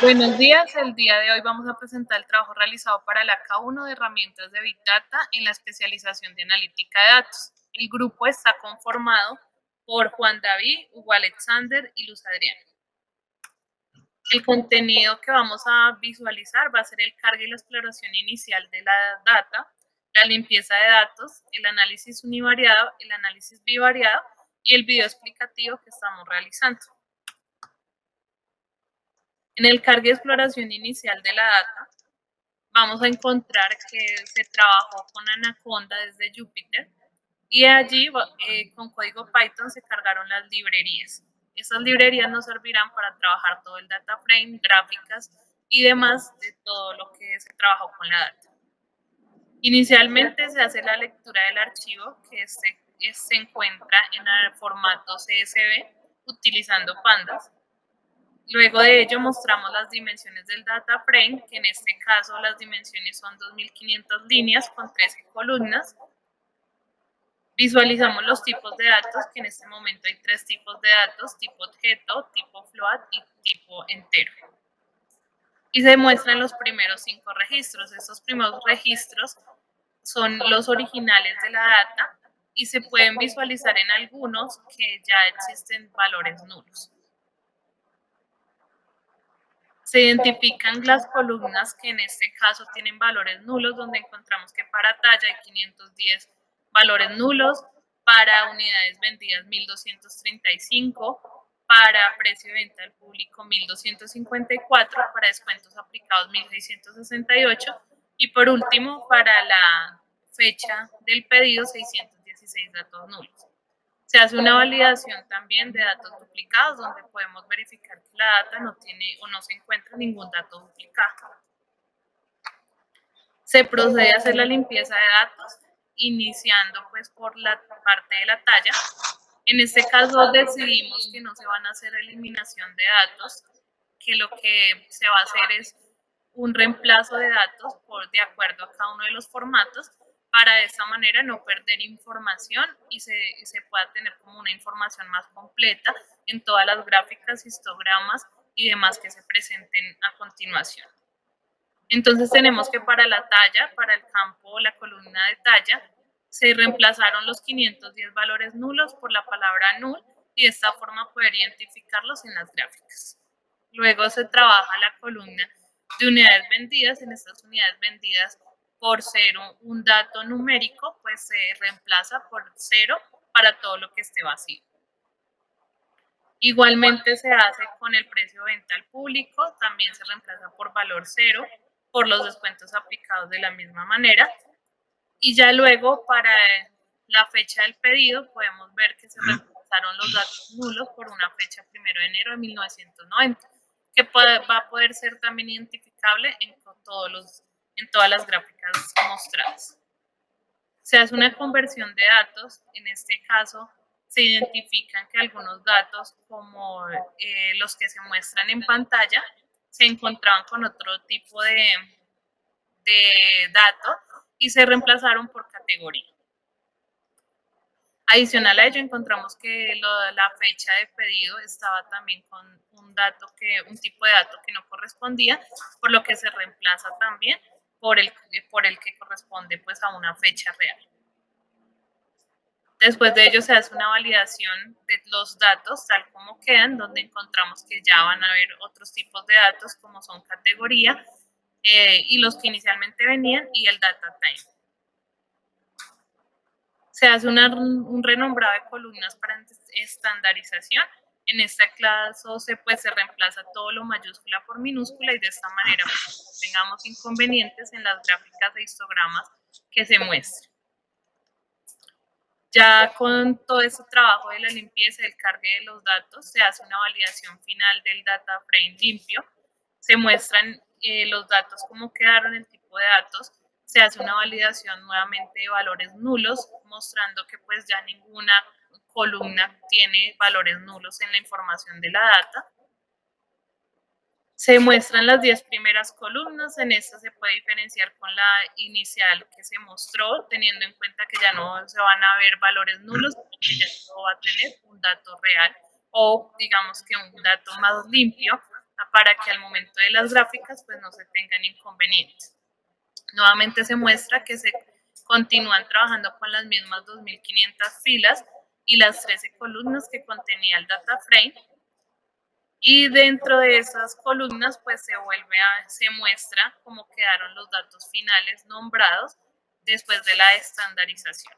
Buenos días, el día de hoy vamos a presentar el trabajo realizado para la K1 de herramientas de Big Data en la especialización de analítica de datos. El grupo está conformado por Juan David, Hugo Alexander y Luz Adriana. El contenido que vamos a visualizar va a ser el carga y la exploración inicial de la data, la limpieza de datos, el análisis univariado, el análisis bivariado y el video explicativo que estamos realizando. En el carga y exploración inicial de la data, vamos a encontrar que se trabajó con Anaconda desde Jupyter y allí con código Python se cargaron las librerías. Esas librerías nos servirán para trabajar todo el data frame, gráficas y demás de todo lo que se trabajó con la data. Inicialmente se hace la lectura del archivo que se encuentra en el formato CSV utilizando pandas. Luego de ello mostramos las dimensiones del data frame, que en este caso las dimensiones son 2500 líneas con 13 columnas. Visualizamos los tipos de datos, que en este momento hay 3 tipos de datos, tipo objeto, tipo float y tipo entero. Y se muestran los primeros 5 registros. Estos primeros registros son los originales de la data y se pueden visualizar en algunos que ya existen valores nulos. Se identifican las columnas que en este caso tienen valores nulos, donde encontramos que para talla hay 510 valores nulos, para unidades vendidas 1235, para precio de venta al público 1254, para descuentos aplicados 1668 y por último para la fecha del pedido 616 datos nulos. Se hace una validación también de datos duplicados, donde podemos verificar que la data no tiene o no se encuentra ningún dato duplicado. Se procede a hacer la limpieza de datos, iniciando pues por la parte de la talla. En este caso decidimos que no se van a hacer eliminación de datos, que lo que se va a hacer es un reemplazo de datos de acuerdo a cada uno de los formatos, para de esta manera no perder información y se pueda tener como una información más completa en todas las gráficas, histogramas y demás que se presenten a continuación. Entonces tenemos que para la talla, para el campo o la columna de talla, se reemplazaron los 510 valores nulos por la palabra null y de esta forma poder identificarlos en las gráficas. Luego se trabaja la columna de unidades vendidas. En estas unidades vendidas, por ser un dato numérico, pues se reemplaza por 0 para todo lo que esté vacío. Igualmente se hace con el precio de venta al público, también se reemplaza por valor 0, por los descuentos aplicados de la misma manera. Y ya luego para la fecha del pedido podemos ver que se reemplazaron los datos nulos por una fecha 1 de enero de 1990, que va a poder ser también identificable en todas las gráficas mostradas. Se hace una conversión de datos, en este caso se identifican que algunos datos, como los que se muestran en pantalla, se encontraban con otro tipo de dato y se reemplazaron por categoría. Adicional a ello, encontramos que la fecha de pedido estaba también con un tipo de dato que no correspondía, por lo que se reemplaza también por el que corresponde pues a una fecha real. Después de ello se hace una validación de los datos tal como quedan, donde encontramos que ya van a haber otros tipos de datos como son categoría y los que inicialmente venían y el data time. Se hace un renombrado de columnas para estandarización. En este caso se reemplaza todo lo mayúscula por minúscula y de esta manera pues, no tengamos inconvenientes en las gráficas e histogramas que se muestren. Ya con todo este trabajo de la limpieza y el cargue de los datos, se hace una validación final del data frame limpio. Se muestran los datos como quedaron, el tipo de datos. Se hace una validación nuevamente de valores nulos, mostrando que pues ya ninguna columna tiene valores nulos en la información de la data. Se muestran las 10 primeras columnas, en esta se puede diferenciar con la inicial que se mostró, teniendo en cuenta que ya no se van a ver valores nulos, porque ya todo va a tener un dato real o digamos que un dato más limpio para que al momento de las gráficas pues no se tengan inconvenientes. Nuevamente se muestra que se continúan trabajando con las mismas 2500 filas y las 13 columnas que contenía el data frame, y dentro de esas columnas pues se muestra cómo quedaron los datos finales nombrados después de la estandarización.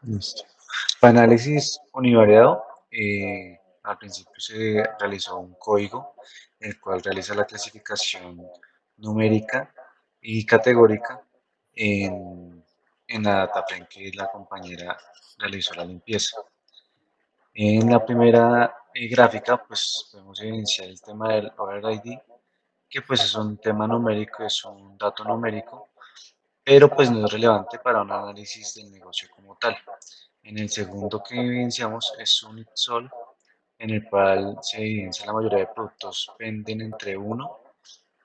Listo. Para análisis univariado, al principio se realizó un código el cual realiza la clasificación numérica y categórica en la data que la compañera realizó la limpieza. En la primera gráfica, pues podemos evidenciar el tema del overriding, que pues es un tema numérico, es un dato numérico, pero pues no es relevante para un análisis del negocio como tal. En el segundo que evidenciamos es un ITSOL, en el cual se evidencia la mayoría de productos venden entre 1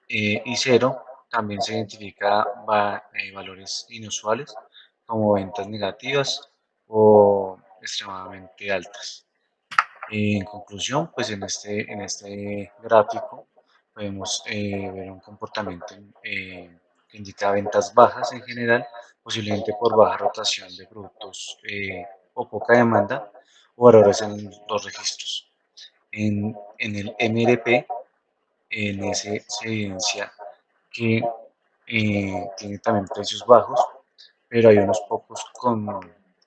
y 0. También se identifica valores inusuales como ventas negativas o extremadamente altas. En conclusión, pues en este gráfico podemos ver un comportamiento que indica ventas bajas en general, posiblemente por baja rotación de productos o poca demanda o errores en los registros. En el MRP, en ese se evidencia que tiene también precios bajos, pero hay unos pocos con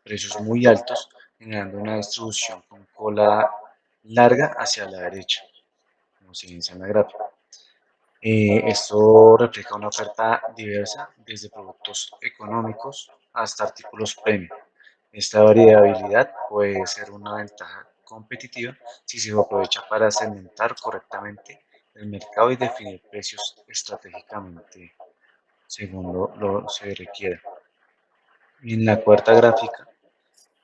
precios muy altos, generando una distribución con cola larga hacia la derecha, como se dice en la gráfica. Esto refleja una oferta diversa, desde productos económicos hasta artículos premium. Esta variabilidad puede ser una ventaja competitiva si se aprovecha para segmentar correctamente el mercado y definir precios estratégicamente según se requiera. En la cuarta gráfica,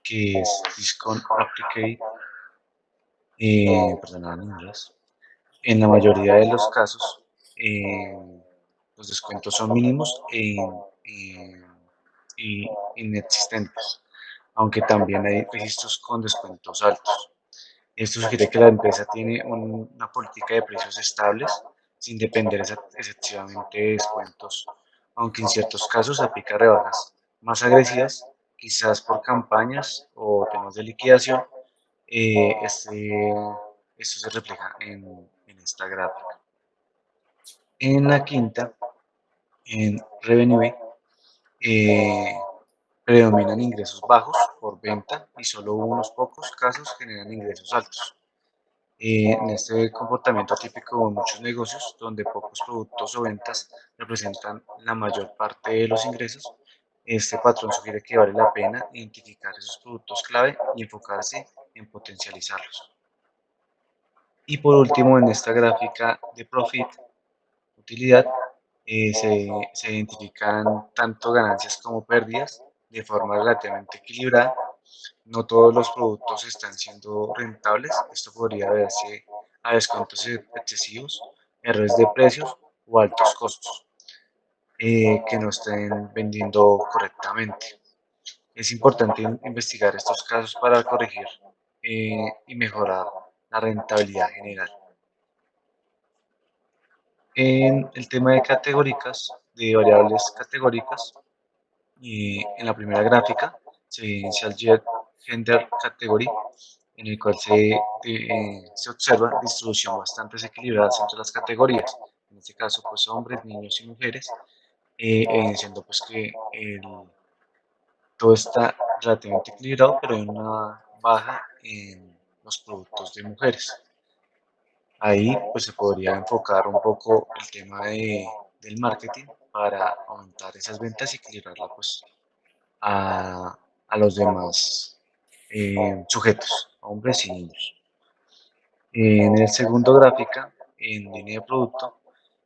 que es Discount Applicate, perdón, en inglés, en la mayoría de los casos eh, los descuentos son mínimos y inexistentes, aunque también hay registros con descuentos altos. Esto sugiere que la empresa tiene una política de precios estables, sin depender excesivamente de descuentos, aunque en ciertos casos aplica rebajas más agresivas, quizás por campañas o temas de liquidación. eh, este, Esto se refleja en esta gráfica. En la quinta, en Revenue, eh, predominan ingresos bajos por venta y solo unos pocos casos generan ingresos altos. En este comportamiento típico de muchos negocios, donde pocos productos o ventas representan la mayor parte de los ingresos, este patrón sugiere que vale la pena identificar esos productos clave y enfocarse en potencializarlos. Y por último, en esta gráfica de profit, utilidad, se identifican tanto ganancias como pérdidas de forma relativamente equilibrada. No todos los productos están siendo rentables. Esto podría deberse a descuentos excesivos, errores de precios o altos costos que no estén vendiendo correctamente. Es importante investigar estos casos para corregir y mejorar la rentabilidad general. En el tema de categóricas, de variables categóricas, en la primera gráfica se evidencia el Gender Category, en el cual se observa distribución bastante desequilibrada entre las categorías, en este caso pues hombres, niños y mujeres, evidenciando pues que todo está relativamente equilibrado, pero hay una baja en los productos de mujeres. Ahí pues se podría enfocar un poco el tema del marketing para aumentar esas ventas y equilibrarla pues a los demás sujetos, hombres y niños. En el segundo gráfica, en línea de producto,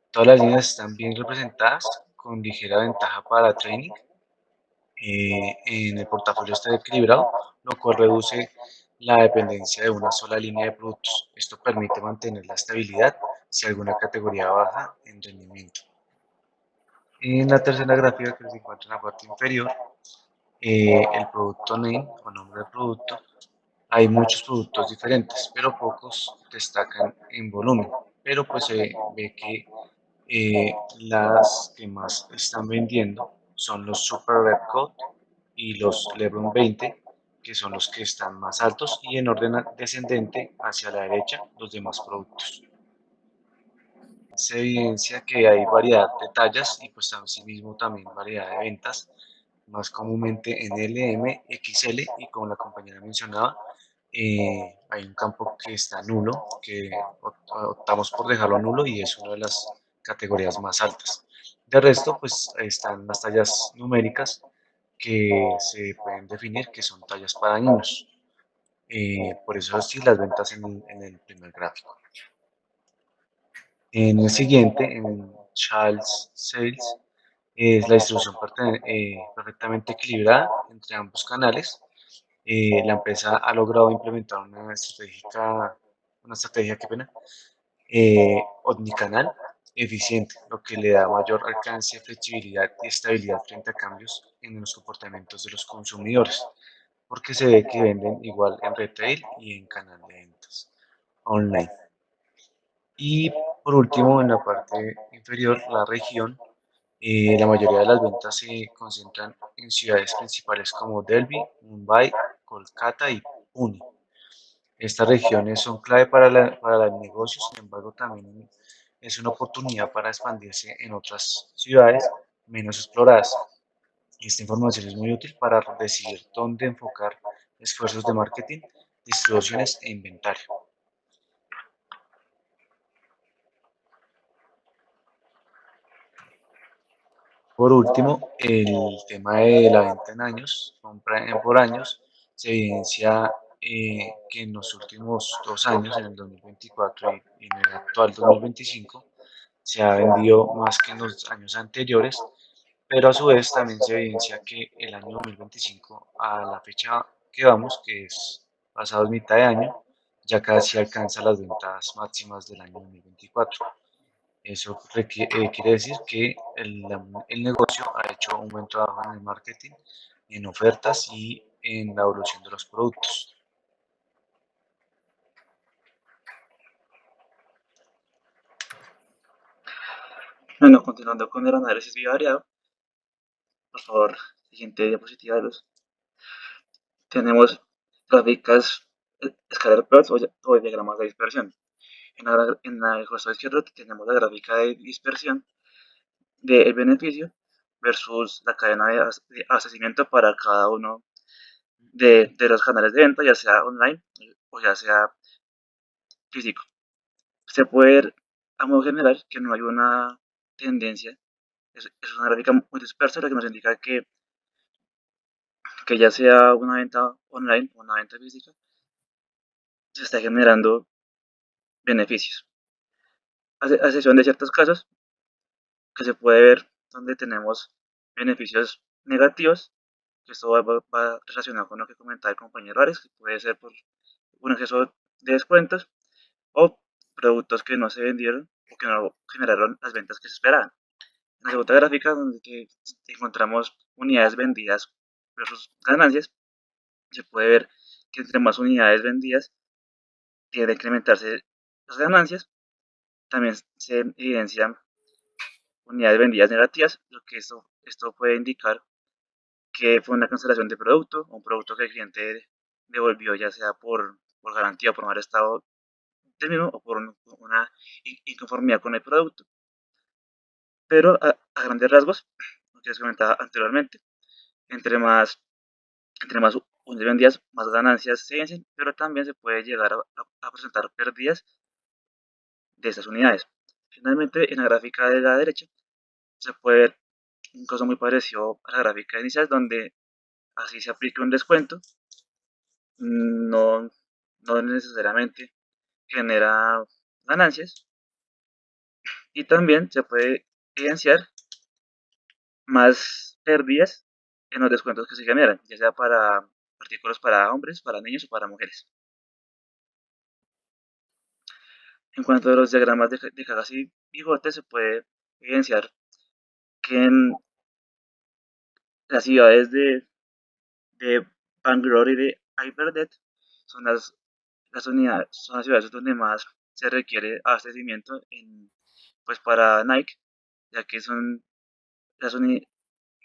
todas las líneas están bien representadas con ligera ventaja para training. En el portafolio está equilibrado, lo cual reduce la dependencia de una sola línea de productos. Esto permite mantener la estabilidad si alguna categoría baja en rendimiento. En la tercera gráfica, que se encuentra en la parte inferior, el producto name o nombre del producto Hay muchos productos diferentes, pero pocos destacan en volumen. Pero pues se ve que las que más están vendiendo son los Super Red Coat y los LeBron 20, que son los que están más altos y en orden descendente hacia la derecha los demás productos. Se evidencia que hay variedad de tallas y pues asimismo también variedad de ventas, más comúnmente en L, M, XL y como la compañera mencionaba, hay un campo que está nulo, que optamos por dejarlo nulo y es una de las categorías más altas. De resto, pues están las tallas numéricas que se pueden definir que son tallas para niños. Por eso sí las ventas en el primer gráfico. En el siguiente, en Charles Sales, es la distribución perfectamente equilibrada entre ambos canales. La empresa ha logrado implementar una estrategia, qué pena, omnicanal eficiente, lo que le da mayor alcance, flexibilidad y estabilidad frente a cambios en los comportamientos de los consumidores, porque se ve que venden igual en retail y en canal de ventas online. Y por último, en la parte inferior, la región, la mayoría de las ventas se concentran en ciudades principales como Delhi, Mumbai, Kolkata y Pune. Estas regiones son clave para los negocios, sin embargo, también es una oportunidad para expandirse en otras ciudades menos exploradas. Esta información es muy útil para decidir dónde enfocar esfuerzos de marketing, distribuciones e inventario. Por último, el tema de la venta en años, por años, se evidencia que en los últimos 2 años, en el 2024 y en el actual 2025, se ha vendido más que en los años anteriores, pero a su vez también se evidencia que el año 2025, a la fecha que vamos, que es pasado mitad de año, ya casi alcanza las ventas máximas del año 2024. Eso quiere decir que el negocio ha hecho un buen trabajo en el marketing, en ofertas y en la evolución de los productos. Bueno, continuando con el análisis bivariado, por favor, siguiente diapositiva, Luz. Tenemos gráficas, scatter plots o diagramas de dispersión. En el costado izquierdo tenemos la gráfica de dispersión del beneficio versus la cadena de abastecimiento para cada uno de los canales de venta, ya sea online o ya sea físico. Se puede ver a modo general que no hay una tendencia, es una gráfica muy dispersa, lo que nos indica que ya sea una venta online o una venta física, se está generando beneficios. A excepción de ciertos casos que se puede ver donde tenemos beneficios negativos, que esto va relacionado con lo que comentaba el compañero Ares, que puede ser por un exceso de descuentos o productos que no se vendieron o que no generaron las ventas que se esperaban. En la segunda gráfica, donde encontramos unidades vendidas versus ganancias, se puede ver que entre más unidades vendidas tiende a incrementarse las ganancias. También se evidencian unidades vendidas negativas, lo que esto puede indicar que fue una cancelación de producto, un producto que el cliente devolvió ya sea por garantía o por mal estado del mismo o por una inconformidad con el producto. Pero a grandes rasgos, lo que les comentaba anteriormente, entre más, entre más unidades vendidas, más ganancias se vencen, pero también se puede llegar a presentar pérdidas de estas unidades. Finalmente, en la gráfica de la derecha se puede ver un caso muy parecido a la gráfica inicial, donde así se aplica un descuento, no, no necesariamente genera ganancias y también se puede evidenciar más pérdidas en los descuentos que se generan, ya sea para artículos para hombres, para niños o para mujeres. En cuanto a los diagramas de cajas y bigotes, se puede evidenciar que en las ciudades de Bangalore y de Hyderabad son las ciudades donde más se requiere abastecimiento pues para Nike, ya que son las,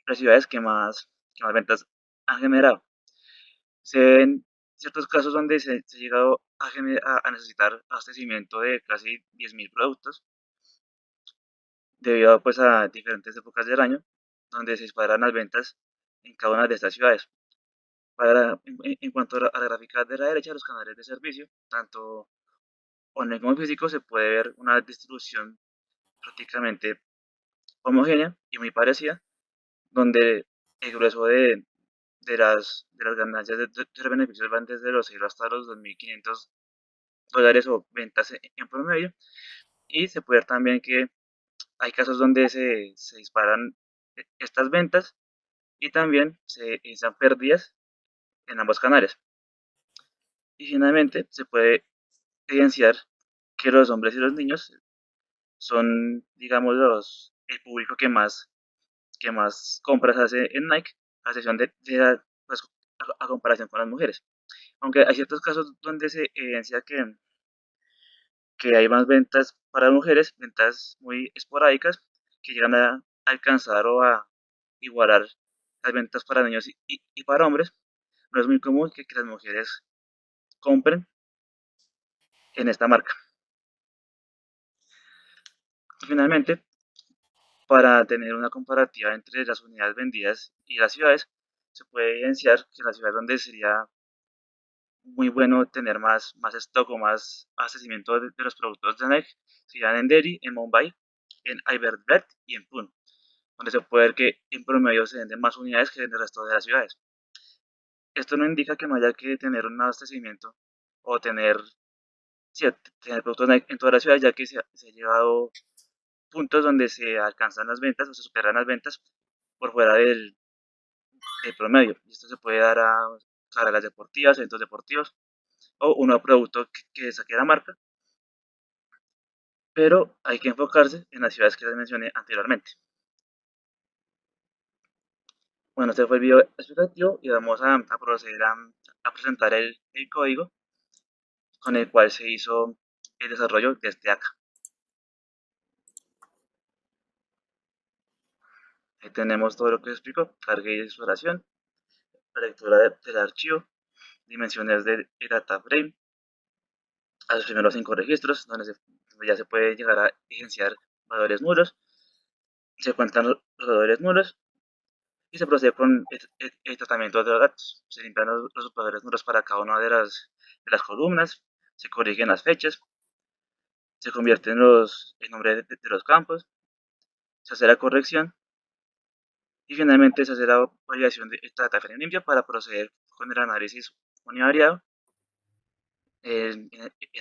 las ciudades que más ventas han generado. Se ven ciertos casos donde se ha llegado a necesitar abastecimiento de casi 10.000 productos debido pues, a diferentes épocas del año, donde se disparan las ventas en cada una de estas ciudades. En cuanto a la gráfica de la derecha, los canales de servicio, tanto online como físico, se puede ver una distribución prácticamente homogénea y muy parecida, donde el grueso de las ganancias de los beneficios van desde los 0 hasta los $2.500 o ventas en promedio. Y se puede ver también que hay casos donde se disparan estas ventas y también se están pérdidas en ambos canales. Y finalmente se puede evidenciar que los hombres y los niños son, digamos, el público que más compras hace en Nike, a excepción pues, a comparación con las mujeres. Aunque hay ciertos casos donde se evidencia que hay más ventas para mujeres, ventas muy esporádicas, que llegan a alcanzar o a igualar las ventas para niños y para hombres. No es muy común que las mujeres compren en esta marca. Finalmente, para tener una comparativa entre las unidades vendidas y las ciudades, se puede evidenciar que las ciudades donde sería muy bueno tener más stock o más abastecimiento de los productos de Nike serían en Delhi, en Mumbai, en Hyderabad y en Pune, donde se puede ver que en promedio se venden más unidades que en el resto de las ciudades. Esto no indica que no haya que tener un abastecimiento o sí, tener productos Nike en todas las ciudades, ya que se ha llegado puntos donde se alcanzan las ventas o se superan las ventas por fuera del promedio. Y esto se puede dar a carreras deportivas, eventos deportivos o un nuevo producto que saque la marca, pero hay que enfocarse en las ciudades que les mencioné anteriormente. Bueno, este fue el video explicativo y vamos a proceder a presentar el código con el cual se hizo el desarrollo de este acá. Ahí tenemos todo lo que se explicó: carga y exploración, la lectura del archivo, dimensiones del data frame, a los primeros 5 registros, donde ya se puede llegar a evidenciar valores nulos, se cuentan los valores nulos y se procede con el tratamiento de los datos. Se limpian los valores nulos para cada una de las columnas, se corrigen las fechas, se convierten el nombre de los campos, se hace la corrección y finalmente se hace la validación de data frame limpio para proceder con el análisis univariado en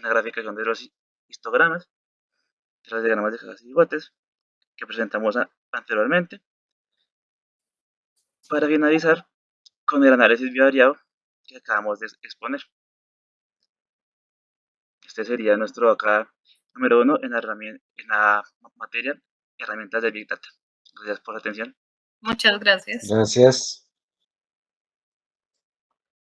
la graficación de los histogramas, de los diagramas de cajas y bigotes que presentamos anteriormente, para finalizar con el análisis bivariado que acabamos de exponer. Este sería nuestro acá número 1 en la materia herramientas de Big Data. Gracias por la atención. Muchas gracias. Gracias.